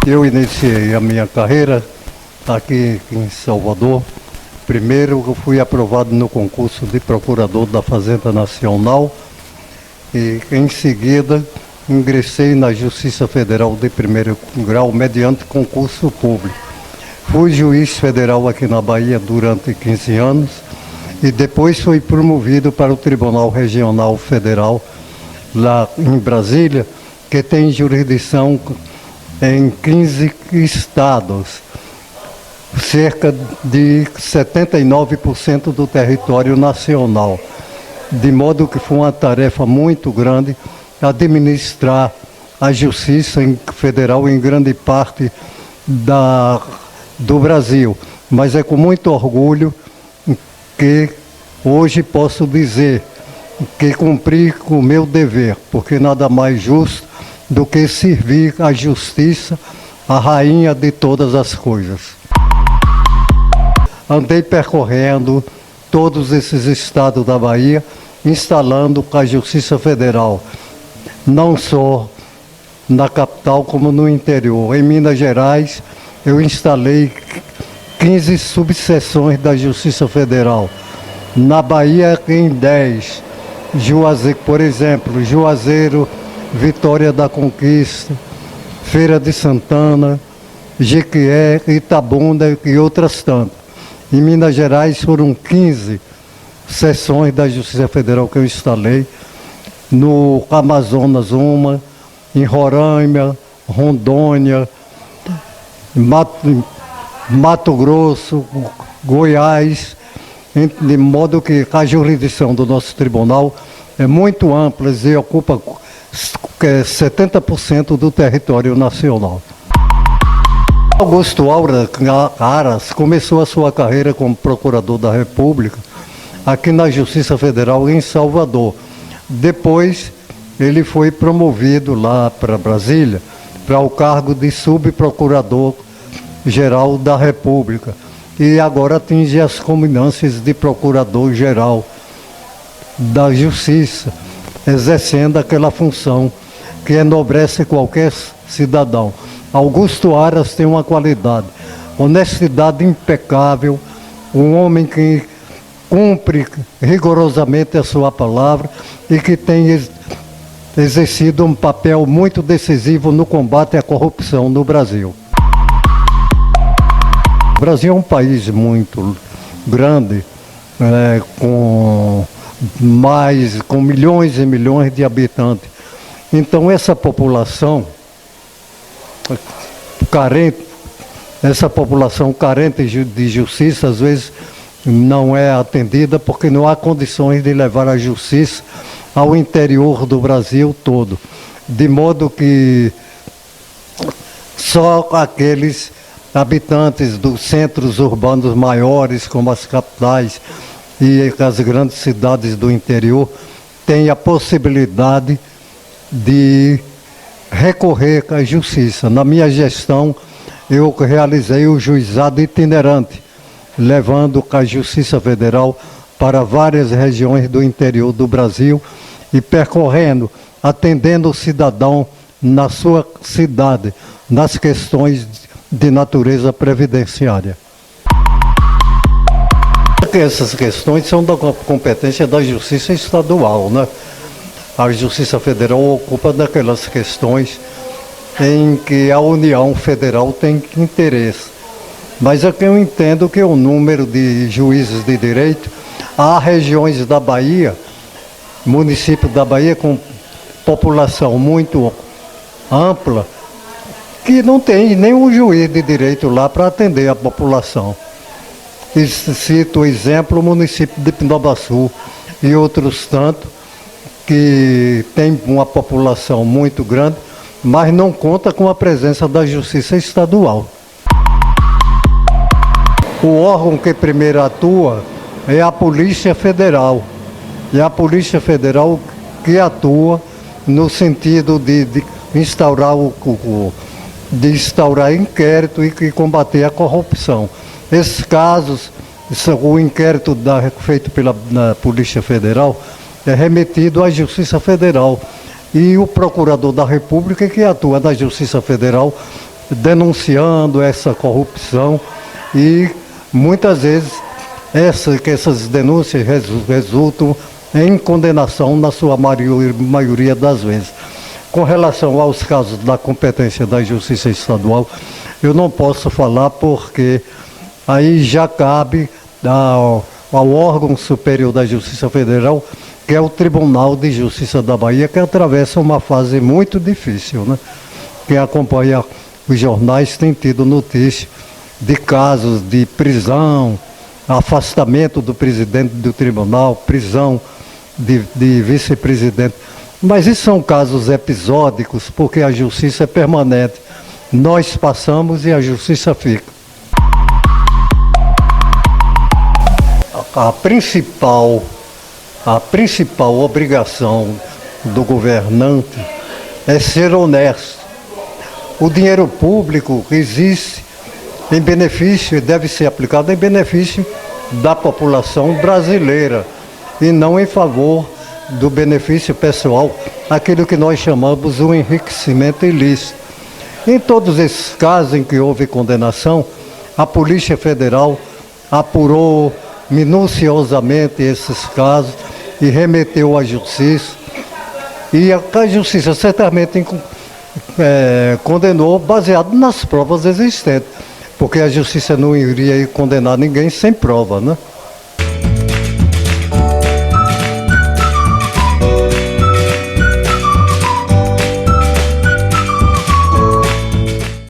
Eu iniciei a minha carreira aqui em Salvador. Primeiro eu fui aprovado no concurso de procurador da Fazenda Nacional e em seguida ingressei na Justiça Federal de primeiro grau mediante concurso público. Fui juiz federal aqui na Bahia durante 15 anos e depois fui promovido para o Tribunal Regional Federal lá em Brasília, que tem jurisdição em 15 estados, cerca de 79% do território nacional. De modo que foi uma tarefa muito grande administrar a justiça federal em grande parte do Brasil. Mas é com muito orgulho que hoje posso dizer que cumpri com o meu dever, porque nada mais justo do que servir a justiça, a rainha de todas as coisas. Andei percorrendo todos esses estados da Bahia, instalando a Justiça Federal, não só na capital como no interior. Em Minas Gerais, eu instalei 15 subseções da Justiça Federal. Na Bahia, em 10. Juazeiro, por exemplo, Juazeiro, Vitória da Conquista, Feira de Santana, Jequié, Itabuna e outras tantas. Em Minas Gerais foram 15 seções da Justiça Federal que eu instalei. No Amazonas uma, em Roraima, Rondônia, Mato Grosso, Goiás, de modo que a jurisdição do nosso tribunal é muito ampla e ocupa 70% do território nacional. Augusto Aras começou a sua carreira como procurador da República aqui na Justiça Federal em Salvador. Depois ele foi promovido lá para Brasília para o cargo de subprocurador-geral da República e agora atinge as culminâncias de procurador-geral da Justiça, exercendo aquela função que enobrece qualquer cidadão. Augusto Aras tem uma qualidade, honestidade impecável, um homem que cumpre rigorosamente a sua palavra e que tem exercido um papel muito decisivo no combate à corrupção no Brasil. O Brasil é um país muito grande, com milhões e milhões de habitantes. Então essa população carente de justiça, às vezes não é atendida porque não há condições de levar a justiça ao interior do Brasil todo. De modo que só aqueles habitantes dos centros urbanos maiores, como as capitais e as grandes cidades do interior, têm a possibilidade de recorrer à justiça. Na minha gestão, eu realizei o juizado itinerante, levando a Justiça Federal para várias regiões do interior do Brasil e percorrendo, atendendo o cidadão na sua cidade, nas questões de natureza previdenciária. Essas questões são da competência da Justiça Estadual, né? A Justiça Federal ocupa daquelas questões em que a União Federal tem interesse. Mas aqui eu entendo que o número de juízes de direito, há regiões da Bahia, município da Bahia com população muito ampla, que não tem nenhum juiz de direito lá para atender a população. E cito o exemplo, o município de Pindobaçu e outros tantos, que tem uma população muito grande, mas não conta com a presença da Justiça Estadual. O órgão que primeiro atua é a Polícia Federal. E a Polícia Federal que atua no sentido de instaurar inquérito e combater a corrupção. Esses casos, o inquérito feito pela Polícia Federal é remetido à Justiça Federal. E o Procurador da República, que atua na Justiça Federal, denunciando essa corrupção e muitas vezes essas denúncias resultam em condenação na sua maioria das vezes. Com relação aos casos da competência da Justiça Estadual, eu não posso falar porque aí já cabe ao órgão superior da Justiça Federal, que é o Tribunal de Justiça da Bahia, que atravessa uma fase muito difícil, né? Quem acompanha os jornais tem tido notícia de casos de prisão, afastamento do presidente do tribunal, prisão de vice-presidente. Mas isso são casos episódicos, porque a justiça é permanente. Nós passamos e a justiça fica. A principal obrigação do governante é ser honesto. O dinheiro público existe em benefício e deve ser aplicado em benefício da população brasileira e não em favor do benefício pessoal, aquilo que nós chamamos de um enriquecimento ilícito. Em todos esses casos em que houve condenação, a Polícia Federal apurou minuciosamente esses casos e remeteu à Justiça. E a Justiça certamente condenou baseado nas provas existentes, porque a Justiça não iria condenar ninguém sem prova, né?